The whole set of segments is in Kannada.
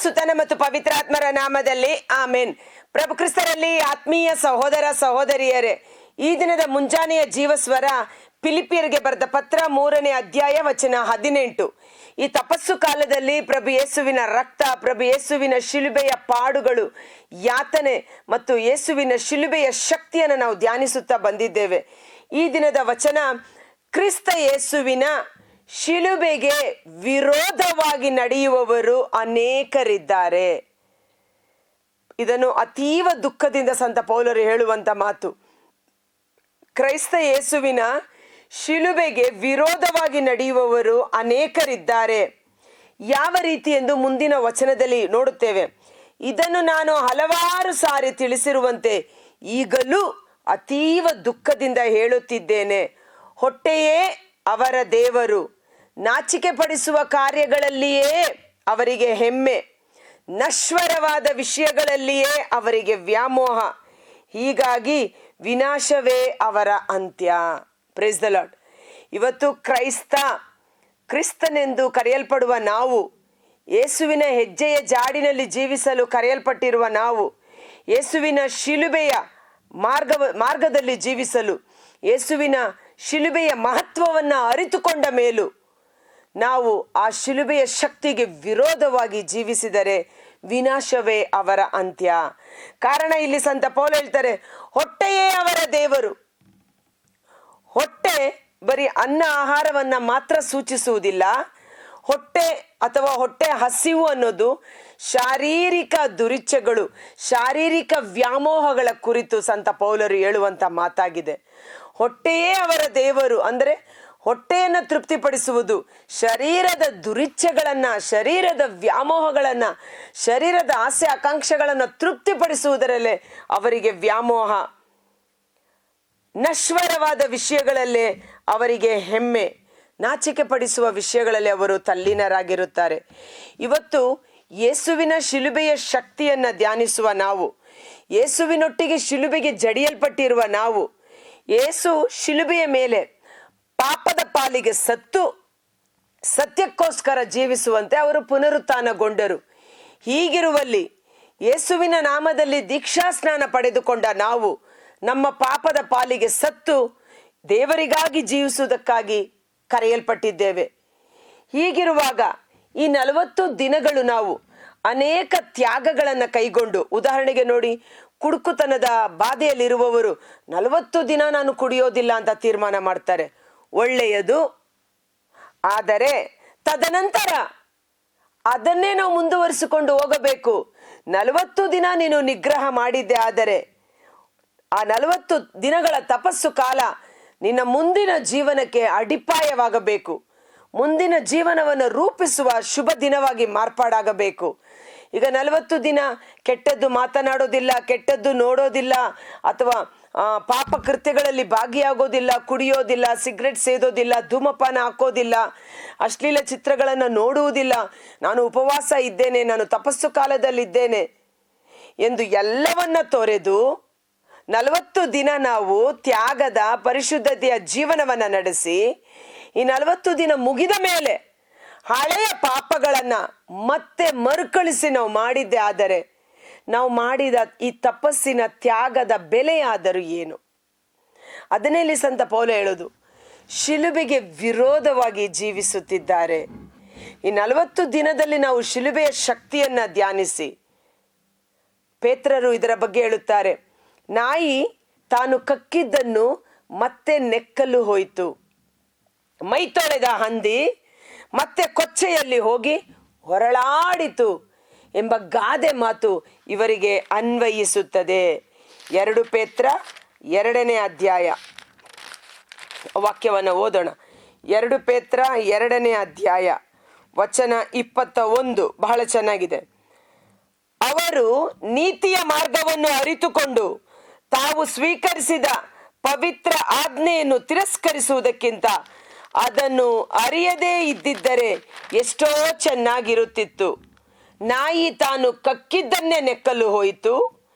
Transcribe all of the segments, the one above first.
ಸುತನ ಮತ್ತು ಪವಿತ್ರಾತ್ಮರ ನಾಮದಲ್ಲಿ ಆಮೇನ್. ಪ್ರಭು ಕ್ರಿಸ್ತರಲ್ಲಿ ಆತ್ಮೀಯ ಸಹೋದರ ಸಹೋದರಿಯರೇ, ಈ ದಿನದ ಮುಂಜಾನೆಯ ಜೀವಸ್ವರ ಫಿಲಿಪಿಯರಿಗೆ ಬರೆದ ಪತ್ರ 3ನೇ ಅಧ್ಯಾಯ ವಚನ 18. ಈ ತಪಸ್ಸು ಕಾಲದಲ್ಲಿ ಪ್ರಭು ಯೇಸುವಿನ ರಕ್ತ, ಪ್ರಭು ಯೇಸುವಿನ ಶಿಲುಬೆಯ ಪಾಡುಗಳು, ಯಾತನೆ ಮತ್ತು ಯೇಸುವಿನ ಶಿಲುಬೆಯ ಶಕ್ತಿಯನ್ನು ನಾವು ಧ್ಯಾನಿಸುತ್ತಾ ಬಂದಿದ್ದೇವೆ. ಈ ದಿನದ ವಚನ, ಕ್ರಿಸ್ತ ಯೇಸುವಿನ ಶಿಲುಬೆಗೆ ವಿರೋಧವಾಗಿ ನಡೆಯುವವರು ಅನೇಕರಿದ್ದಾರೆ. ಇದನ್ನು ಅತೀವ ದುಃಖದಿಂದ ಸಂತ ಪೌಲರು ಹೇಳುವಂತ ಮಾತು. ಕ್ರೈಸ್ತ ಯೇಸುವಿನ ಶಿಲುಬೆಗೆ ವಿರೋಧವಾಗಿ ನಡೆಯುವವರು ಅನೇಕರಿದ್ದಾರೆ. ಯಾವ ರೀತಿ ಎಂದು ಮುಂದಿನ ವಚನದಲ್ಲಿ ನೋಡುತ್ತೇವೆ. ಇದನ್ನು ನಾನು ಹಲವಾರು ಸಾರಿ ತಿಳಿಸಿರುವಂತೆ ಈಗಲೂ ಅತೀವ ದುಃಖದಿಂದ ಹೇಳುತ್ತಿದ್ದೇನೆ. ಹೊಟ್ಟೆಯೇ ಅವರ ದೇವರು, ನಾಚಿಕೆ ಪಡಿಸುವ ಕಾರ್ಯಗಳಲ್ಲಿಯೇ ಅವರಿಗೆ ಹೆಮ್ಮೆ, ನಶ್ವರವಾದ ವಿಷಯಗಳಲ್ಲಿಯೇ ಅವರಿಗೆ ವ್ಯಾಮೋಹ, ಹೀಗಾಗಿ ವಿನಾಶವೇ ಅವರ ಅಂತ್ಯ. Praise the lord. ಇವತ್ತು ಕ್ರಿಸ್ತನೆಂದು ಕರೆಯಲ್ಪಡುವ ನಾವು, ಯೇಸುವಿನ ಹೆಜ್ಜೆಯ ಜಾಡಿನಲ್ಲಿ ಜೀವಿಸಲು ಕರೆಯಲ್ಪಟ್ಟಿರುವ ನಾವು, ಯೇಸುವಿನ ಶಿಲುಬೆಯ ಮಾರ್ಗದಲ್ಲಿ ಜೀವಿಸಲು, ಯೇಸುವಿನ ಶಿಲುಬೆಯ ಮಹತ್ವವನ್ನು ಅರಿತುಕೊಂಡ ಮೇಲೂ ನಾವು ಆ ಶಿಲುಬೆಯ ಶಕ್ತಿಗೆ ವಿರೋಧವಾಗಿ ಜೀವಿಸಿದರೆ ವಿನಾಶವೇ ಅವರ ಅಂತ್ಯ. ಕಾರಣ ಇಲ್ಲಿ ಸಂತ ಪೌಲ್ ಹೇಳ್ತಾರೆ, ಹೊಟ್ಟೆಯೇ ಅವರ ದೇವರು. ಹೊಟ್ಟೆ ಬರೀ ಅನ್ನ ಆಹಾರವನ್ನ ಮಾತ್ರ ಸೂಚಿಸುವುದಿಲ್ಲ. ಹೊಟ್ಟೆ ಅಥವಾ ಹೊಟ್ಟೆ ಹಸಿವು ಅನ್ನೋದು ಶಾರೀರಿಕ ದುರಿಚ್ಛೆಗಳು, ಶಾರೀರಿಕ ವ್ಯಾಮೋಹಗಳ ಕುರಿತು ಸಂತ ಪೌಲರು ಹೇಳುವಂತ ಮಾತಾಗಿದೆ. ಹೊಟ್ಟೆಯೇ ಅವರ ದೇವರು ಅಂದರೆ ಹೊಟ್ಟೆಯನ್ನು ತೃಪ್ತಿಪಡಿಸುವುದು, ಶರೀರದ ದುರಿಚ್ಛೆಗಳನ್ನ, ಶರೀರದ ವ್ಯಾಮೋಹಗಳನ್ನ, ಶರೀರದ ಆಸೆ ಆಕಾಂಕ್ಷೆಗಳನ್ನು ತೃಪ್ತಿಪಡಿಸುವುದರಲ್ಲೇ ಅವರಿಗೆ ವ್ಯಾಮೋಹ, ನಶ್ವರವಾದ ವಿಷಯಗಳಲ್ಲೇ ಅವರಿಗೆ ಹೆಮ್ಮೆ, ನಾಚಿಕೆ ಪಡಿಸುವ ವಿಷಯಗಳಲ್ಲಿ ಅವರು ತಲ್ಲೀನರಾಗಿರುತ್ತಾರೆ. ಇವತ್ತು ಯೇಸುವಿನ ಶಿಲುಬೆಯ ಶಕ್ತಿಯನ್ನ ಧ್ಯಾನಿಸುವ ನಾವು, ಯೇಸುವಿನೊಟ್ಟಿಗೆ ಶಿಲುಬೆಗೆ ಜಡಿಯಲ್ಪಟ್ಟಿರುವ ನಾವು, ಯೇಸು ಶಿಲುಬೆಯ ಮೇಲೆ ಪಾಪದ ಪಾಲಿಗೆ ಸತ್ತು ಸತ್ಯಕ್ಕೋಸ್ಕರ ಜೀವಿಸುವಂತೆ ಅವರು ಪುನರುತ್ಥಾನಗೊಂಡರು. ಹೀಗಿರುವಲ್ಲಿ ಯೇಸುವಿನ ನಾಮದಲ್ಲಿ ದೀಕ್ಷಾ ಸ್ನಾನ ಪಡೆದುಕೊಂಡ ನಾವು ನಮ್ಮ ಪಾಪದ ಪಾಲಿಗೆ ಸತ್ತು ದೇವರಿಗಾಗಿ ಜೀವಿಸುವುದಕ್ಕಾಗಿ ಕರೆಯಲ್ಪಟ್ಟಿದ್ದೇವೆ. ಹೀಗಿರುವಾಗ ಈ 40 ದಿನಗಳು ನಾವು ಅನೇಕ ತ್ಯಾಗಗಳನ್ನು ಕೈಗೊಂಡು, ಉದಾಹರಣೆಗೆ ನೋಡಿ, ಕುಡುಕುತನದ ಬಾಧೆಯಲ್ಲಿರುವವರು 40 ದಿನ ನಾನು ಕುಡಿಯೋದಿಲ್ಲ ಅಂತ ತೀರ್ಮಾನ ಮಾಡ್ತಾರೆ. ಒಳ್ಳೆಯದು. ಆದರೆ ತದನಂತರ ಅದನ್ನೇ ನಾವು ಮುಂದುವರಿಸಿಕೊಂಡು ಹೋಗಬೇಕು. 40 ದಿನ ನೀನು ನಿಗ್ರಹ ಮಾಡಿದ್ದೆ, ಆದರೆ ಆ 40 ದಿನಗಳ ತಪಸ್ಸು ಕಾಲ ನಿನ್ನ ಮುಂದಿನ ಜೀವನಕ್ಕೆ ಅಡಿಪಾಯವಾಗಬೇಕು. ಮುಂದಿನ ಜೀವನವನ್ನು ರೂಪಿಸುವ ಶುಭ ದಿನವಾಗಿ ಮಾರ್ಪಾಡಾಗಬೇಕು. ಈಗ 40 ದಿನ ಕೆಟ್ಟದ್ದು ಮಾತನಾಡೋದಿಲ್ಲ, ಕೆಟ್ಟದ್ದು ನೋಡೋದಿಲ್ಲ, ಅಥವಾ ಪಾಪ ಕೃತ್ಯಗಳಲ್ಲಿ ಭಾಗಿಯಾಗೋದಿಲ್ಲ, ಕುಡಿಯೋದಿಲ್ಲ, ಸಿಗರೆಟ್ ಸೇದೋದಿಲ್ಲ, ಧೂಮಪಾನ ಹಾಕೋದಿಲ್ಲ, ಅಶ್ಲೀಲ ಚಿತ್ರಗಳನ್ನು ನೋಡುವುದಿಲ್ಲ, ನಾನು ಉಪವಾಸ ಇದ್ದೇನೆ, ನಾನು ತಪಸ್ಸು ಕಾಲದಲ್ಲಿದ್ದೇನೆ ಎಂದು ಎಲ್ಲವನ್ನ ತೊರೆದು 40 ದಿನ ನಾವು ತ್ಯಾಗದ ಪರಿಶುದ್ಧತೆಯ ಜೀವನವನ್ನ ನಡೆಸಿ, ಈ 40 ದಿನ ಮುಗಿದ ಮೇಲೆ ಹಳೆಯ ಪಾಪಗಳನ್ನ ಮತ್ತೆ ಮರುಕಳಿಸಿ ನಾವು ಮಾಡಿದ್ದೆ ಆದರೆ ನಾವು ಮಾಡಿದ ಈ ತಪಸ್ಸಿನ ತ್ಯಾಗದ ಬೆಲೆಯಾದರೂ ಏನು? ಅದನ್ನೇ ಇಲ್ಲಿ ಸಂತ ಪೌಲ ಹೇಳೋದು, ಶಿಲುಬೆಗೆ ವಿರೋಧವಾಗಿ ಜೀವಿಸುತ್ತಿದ್ದಾರೆ. ಈ 40 ದಿನದಲ್ಲಿ ನಾವು ಶಿಲುಬೆಯ ಶಕ್ತಿಯನ್ನ ಧ್ಯಾನಿಸಿ, ಪೇತ್ರರು ಇದರ ಬಗ್ಗೆ ಹೇಳುತ್ತಾರೆ, ನಾಯಿ ತಾನು ಕಕ್ಕಿದ್ದನ್ನು ಮತ್ತೆ ನೆಕ್ಕಲು ಹೋಯಿತು, ಮೈ ತೊಳೆದ ಹಂದಿ ಮತ್ತೆ ಕೊಚ್ಚೆಯಲ್ಲಿ ಹೋಗಿ ಹೊರಳಾಡಿತು ಎಂಬ ಗಾದೆ ಮಾತು ಇವರಿಗೆ ಅನ್ವಯಿಸುತ್ತದೆ. 2 ಪೇತ್ರ 2ನೇ ಅಧ್ಯಾಯ ವಾಕ್ಯವನ್ನು ಓದೋಣ. 2 ಪೇತ್ರ 2ನೇ ಅಧ್ಯಾಯ ವಚನ 21 ಬಹಳ ಚೆನ್ನಾಗಿದೆ. ಅವರು ನೀತಿಯ ಮಾರ್ಗವನ್ನು ಅರಿತುಕೊಂಡು ತಾವು ಸ್ವೀಕರಿಸಿದ ಪವಿತ್ರ ಆಜ್ಞೆಯನ್ನು ತಿರಸ್ಕರಿಸುವುದಕ್ಕಿಂತ ಅದನ್ನು ಅರಿಯದೇ ಇದ್ದಿದ್ದರೆ ಎಷ್ಟೋ ಚೆನ್ನಾಗಿರುತ್ತಿತ್ತು. ನಾಯಿ ತಾನು ಕಕ್ಕಿದ್ದನ್ನೇ ನೆಕ್ಕಲು ಹೋಯಿತು,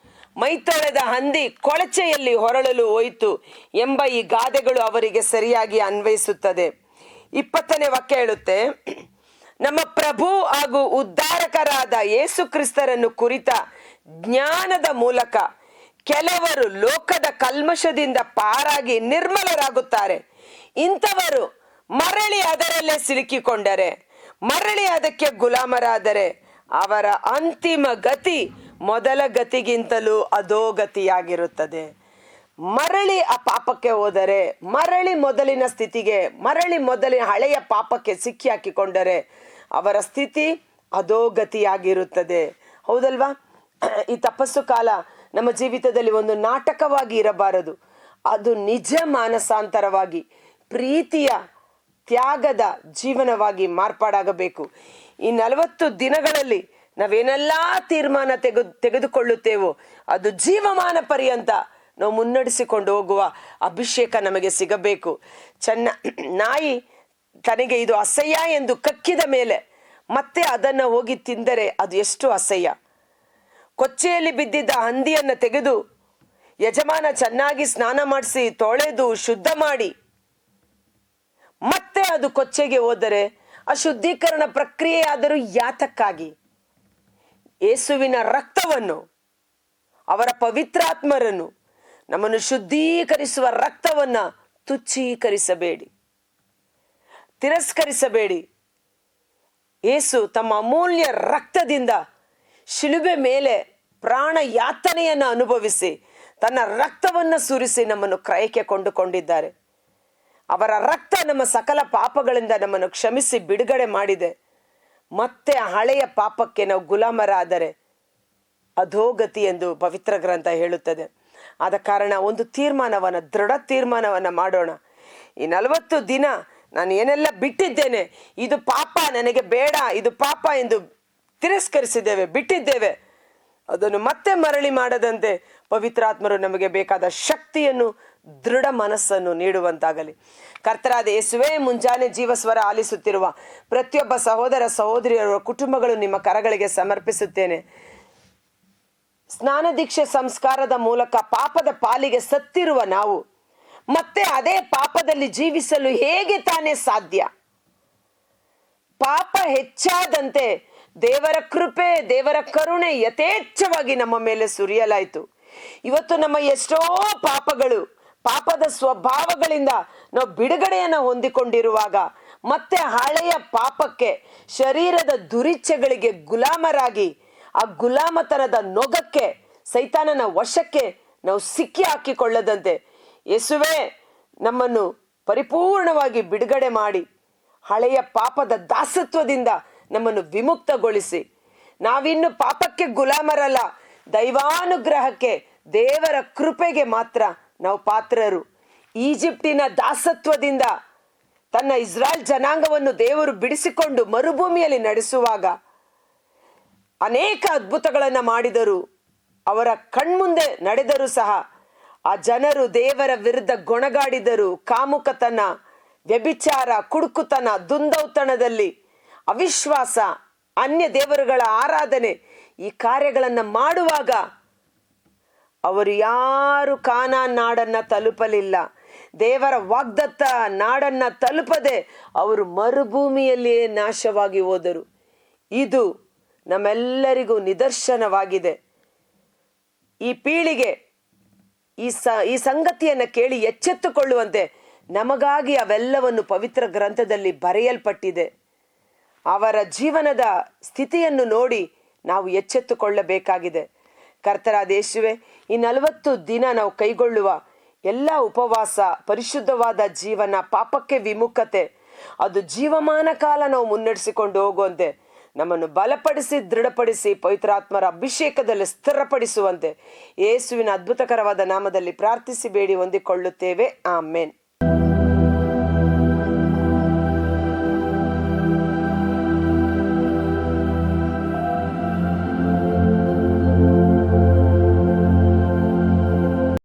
ಮೈ ತೊಳೆದ ಹಂದಿ ಕೊಳಚೆಯಲ್ಲಿ ಹೊರಳಲು ಹೋಯಿತು ಎಂಬ ಈ ಗಾದೆಗಳು ಅವರಿಗೆ ಸರಿಯಾಗಿ ಅನ್ವಯಿಸುತ್ತದೆ. 20ನೇ ವಾಕ್ಯ ಹೇಳುತ್ತೆ, ನಮ್ಮ ಪ್ರಭು ಹಾಗೂ ಉದ್ಧಾರಕರಾದ ಯೇಸು ಕ್ರಿಸ್ತರನ್ನು ಕುರಿತ ಜ್ಞಾನದ ಮೂಲಕ ಕೆಲವರು ಲೋಕದ ಕಲ್ಮಶದಿಂದ ಪಾರಾಗಿ ನಿರ್ಮಲರಾಗುತ್ತಾರೆ. ಇಂಥವರು ಮರಳಿ ಅದರಲ್ಲೇ ಸಿಲುಕಿಕೊಂಡರೆ, ಮರಳಿ ಅದಕ್ಕೆ ಗುಲಾಮರಾದರೆ ಅವರ ಅಂತಿಮ ಗತಿ ಮೊದಲ ಗತಿಗಿಂತಲೂ ಅಧೋಗತಿಯಾಗಿರುತ್ತದೆ. ಮರಳಿ ಆ ಪಾಪಕ್ಕೆ ಹೋದರೆ, ಮರಳಿ ಮೊದಲಿನ ಸ್ಥಿತಿಗೆ, ಮರಳಿ ಮೊದಲಿನ ಹಳೆಯ ಪಾಪಕ್ಕೆ ಸಿಕ್ಕಿ ಹಾಕಿಕೊಂಡರೆ ಅವರ ಸ್ಥಿತಿ ಅಧೋಗತಿಯಾಗಿರುತ್ತದೆ. ಹೌದಲ್ವಾ? ಈ ತಪಸ್ಸು ಕಾಲ ನಮ್ಮ ಜೀವಿತದಲ್ಲಿ ಒಂದು ನಾಟಕವಾಗಿ ಇರಬಾರದು. ಅದು ನಿಜ ಮಾನಸಾಂತರವಾಗಿ ಪ್ರೀತಿಯ ತ್ಯಾಗದ ಜೀವನವಾಗಿ ಮಾರ್ಪಾಡಾಗಬೇಕು. ಈ 40 ದಿನಗಳಲ್ಲಿ ನಾವೇನೆಲ್ಲ ತೀರ್ಮಾನ ತೆಗೆದುಕೊಳ್ಳುತ್ತೇವೋ ಅದು ಜೀವಮಾನ ಪರ್ಯಂತ ನಾವು ಮುನ್ನಡೆಸಿಕೊಂಡು ಹೋಗುವ ಅಭಿಷೇಕ ನಮಗೆ ಸಿಗಬೇಕು. ನಾಯಿ ತನಗೆ ಇದು ಅಸಹ್ಯ ಎಂದು ಕಕ್ಕಿದ ಮೇಲೆ ಮತ್ತೆ ಅದನ್ನು ಹೋಗಿ ತಿಂದರೆ ಅದು ಎಷ್ಟು ಅಸಹ್ಯ. ಕೊಚ್ಚೆಯಲ್ಲಿ ಬಿದ್ದಿದ್ದ ಹಂದಿಯನ್ನು ತೆಗೆದು ಯಜಮಾನ ಚೆನ್ನಾಗಿ ಸ್ನಾನ ಮಾಡಿಸಿ ತೊಳೆದು ಶುದ್ಧ ಮಾಡಿ ಮತ್ತೆ ಅದು ಕೊಚ್ಚೆಗೆ ಹೋದರೆ ಆ ಶುದ್ಧೀಕರಣ ಪ್ರಕ್ರಿಯೆ ಆದರೂ ಯಾತಕ್ಕಾಗಿ? ಯೇಸುವಿನ ರಕ್ತವನ್ನು, ಅವರ ಪವಿತ್ರಾತ್ಮರನ್ನು, ನಮ್ಮನ್ನು ಶುದ್ಧೀಕರಿಸುವ ರಕ್ತವನ್ನ ತುಚ್ಛೀಕರಿಸಬೇಡಿ, ತಿರಸ್ಕರಿಸಬೇಡಿ. ಯೇಸು ತಮ್ಮ ಅಮೂಲ್ಯ ರಕ್ತದಿಂದ ಶಿಲುಬೆ ಮೇಲೆ ಪ್ರಾಣ ಯಾತನೆಯನ್ನು ಅನುಭವಿಸಿ ತನ್ನ ರಕ್ತವನ್ನು ಸುರಿಸಿ ನಮ್ಮನ್ನು ಕ್ರಯಕ್ಕೆ ಕೊಂಡುಕೊಂಡಿದ್ದಾರೆ. ಅವರ ರಕ್ತ ನಮ್ಮ ಸಕಲ ಪಾಪಗಳಿಂದ ನಮ್ಮನ್ನು ಕ್ಷಮಿಸಿ ಬಿಡುಗಡೆ ಮಾಡಿದೆ. ಮತ್ತೆ ಹಳೆಯ ಪಾಪಕ್ಕೆ ನಾವು ಗುಲಾಮರಾದರೆ ಅಧೋಗತಿ ಎಂದು ಪವಿತ್ರ ಗ್ರಂಥ ಹೇಳುತ್ತದೆ. ಆದ ಕಾರಣ ಒಂದು ತೀರ್ಮಾನವನ್ನು, ದೃಢ ತೀರ್ಮಾನವನ್ನು ಮಾಡೋಣ. ಈ 40 ದಿನ ನಾನು ಏನೆಲ್ಲ ಬಿಟ್ಟಿದ್ದೇನೆ, ಇದು ಪಾಪ, ನನಗೆ ಬೇಡ, ಇದು ಪಾಪ ಎಂದು ತಿರಸ್ಕರಿಸಿದ್ದೇವೆ, ಬಿಟ್ಟಿದ್ದೇವೆ, ಅದನ್ನು ಮತ್ತೆ ಮರಳಿ ಮಾಡದಂತೆ ಪವಿತ್ರಾತ್ಮರು ನಮಗೆ ಬೇಕಾದ ಶಕ್ತಿಯನ್ನು, ದೃಢ ಮನಸ್ಸನ್ನು ನೀಡುವಂತಾಗಲಿ. ಕರ್ತರಾದ ಯೇಸುವೇ, ಮುಂಜಾನೆ ಜೀವಸ್ವರ ಆಲಿಸುತ್ತಿರುವ ಪ್ರತಿಯೊಬ್ಬ ಸಹೋದರ ಸಹೋದರಿಯರ ಕುಟುಂಬಗಳು ನಿಮ್ಮ ಕರಗಳಿಗೆ ಸಮರ್ಪಿಸುತ್ತೇನೆ. ಸ್ನಾನ ದೀಕ್ಷೆ ಸಂಸ್ಕಾರದ ಮೂಲಕ ಪಾಪದ ಪಾಲಿಗೆ ಸತ್ತಿರುವ ನಾವು ಮತ್ತೆ ಅದೇ ಪಾಪದಲ್ಲಿ ಜೀವಿಸಲು ಹೇಗೆ ತಾನೇ ಸಾಧ್ಯ? ಪಾಪ ಹೆಚ್ಚಾದಂತೆ ದೇವರ ಕೃಪೆ, ದೇವರ ಕರುಣೆ ಯಥೇಚ್ಛವಾಗಿ ನಮ್ಮ ಮೇಲೆ ಸುರಿಯಲಾಯಿತು. ಇವತ್ತು ನಮ್ಮ ಎಷ್ಟೋ ಪಾಪಗಳು, ಪಾಪದ ಸ್ವಭಾವಗಳಿಂದ ನಾವು ಬಿಡುಗಡೆಯನ್ನು ಹೊಂದಿಕೊಂಡಿರುವಾಗ ಮತ್ತೆ ಹಳೆಯ ಪಾಪಕ್ಕೆ, ಶರೀರದ ದುರಿಚ್ಛೆಗಳಿಗೆ ಗುಲಾಮರಾಗಿ ಆ ಗುಲಾಮತನದ ನೊಗಕ್ಕೆ, ಸೈತಾನನ ವಶಕ್ಕೆ ನಾವು ಸಿಕ್ಕಿ ಹಾಕಿಕೊಳ್ಳದಂತೆ ಯೇಸುವೇ ನಮ್ಮನ್ನು ಪರಿಪೂರ್ಣವಾಗಿ ಬಿಡುಗಡೆ ಮಾಡಿ ಹಳೆಯ ಪಾಪದ ದಾಸತ್ವದಿಂದ ನಮ್ಮನ್ನು ವಿಮುಕ್ತಗೊಳಿಸಿ ನಾವಿನ್ನು ಪಾಪಕ್ಕೆ ಗುಲಾಮರಲ್ಲ, ದೈವಾನುಗ್ರಹಕ್ಕೆ, ದೇವರ ಕೃಪೆಗೆ ಮಾತ್ರ ನಾವು ಪಾತ್ರರು. ಈಜಿಪ್ಟಿನ ದಾಸತ್ವದಿಂದ ತನ್ನ ಇಸ್ರಾಯೇಲ್ ಜನಾಂಗವನ್ನು ದೇವರು ಬಿಡಿಸಿಕೊಂಡು ಮರುಭೂಮಿಯಲ್ಲಿ ನಡೆಸುವಾಗ ಅನೇಕ ಅದ್ಭುತಗಳನ್ನು ಮಾಡಿದರು. ಅವರ ಕಣ್ಮುಂದೆ ನಡೆದರೂ ಸಹ ಆ ಜನರು ದೇವರ ವಿರುದ್ಧ ಗೊಣಗಾಡಿದರು. ಕಾಮುಕತನ, ವ್ಯಭಿಚಾರ, ಕುಡುಕುತನ, ದುಂದೌತಣದಲ್ಲಿ ಅವಿಶ್ವಾಸ, ಅನ್ಯ ದೇವರುಗಳ ಆರಾಧನೆ, ಈ ಕಾರ್ಯಗಳನ್ನು ಮಾಡುವಾಗ ಅವರು ಯಾರು ಕಾನಾನ್ ನಾಡನ್ನ ತಲುಪಲಿಲ್ಲ. ದೇವರ ವಾಗ್ದತ್ತ ನಾಡನ್ನ ತಲುಪದೆ ಅವರು ಮರುಭೂಮಿಯಲ್ಲಿಯೇ ನಾಶವಾಗಿ ಹೋದರು. ಇದು ನಮ್ಮೆಲ್ಲರಿಗೂ ನಿದರ್ಶನವಾಗಿದೆ. ಈ ಪೀಳಿಗೆ ಈ ಸಂಗತಿಯನ್ನು ಕೇಳಿ ಎಚ್ಚೆತ್ತುಕೊಳ್ಳುವಂತೆ ನಮಗಾಗಿ ಅವೆಲ್ಲವನ್ನು ಪವಿತ್ರ ಗ್ರಂಥದಲ್ಲಿ ಬರೆಯಲ್ಪಟ್ಟಿದೆ. ಅವರ ಜೀವನದ ಸ್ಥಿತಿಯನ್ನು ನೋಡಿ ನಾವು ಎಚ್ಚೆತ್ತುಕೊಳ್ಳಬೇಕಾಗಿದೆ. ಕರ್ತರಾದ ಯೇಸುವೇ, ಈ 40 ದಿನ ನಾವು ಕೈಗೊಳ್ಳುವ ಎಲ್ಲ ಉಪವಾಸ, ಪರಿಶುದ್ಧವಾದ ಜೀವನ, ಪಾಪಕ್ಕೆ ವಿಮುಖತೆ, ಅದು ಜೀವಮಾನ ಕಾಲ ನಾವು ಮುನ್ನಡೆಸಿಕೊಂಡು ಹೋಗುವಂತೆ ನಮ್ಮನ್ನು ಬಲಪಡಿಸಿ, ದೃಢಪಡಿಸಿ, ಪವಿತ್ರಾತ್ಮರ ಅಭಿಷೇಕದಲ್ಲಿ ಸ್ಥಿರಪಡಿಸುವಂತೆ ಯೇಸುವಿನ ಅದ್ಭುತಕರವಾದ ನಾಮದಲ್ಲಿ ಪ್ರಾರ್ಥಿಸಿ ಬೇಡಿ ಹೊಂದಿಕೊಳ್ಳುತ್ತೇವೆ. ಆಮೇನ್.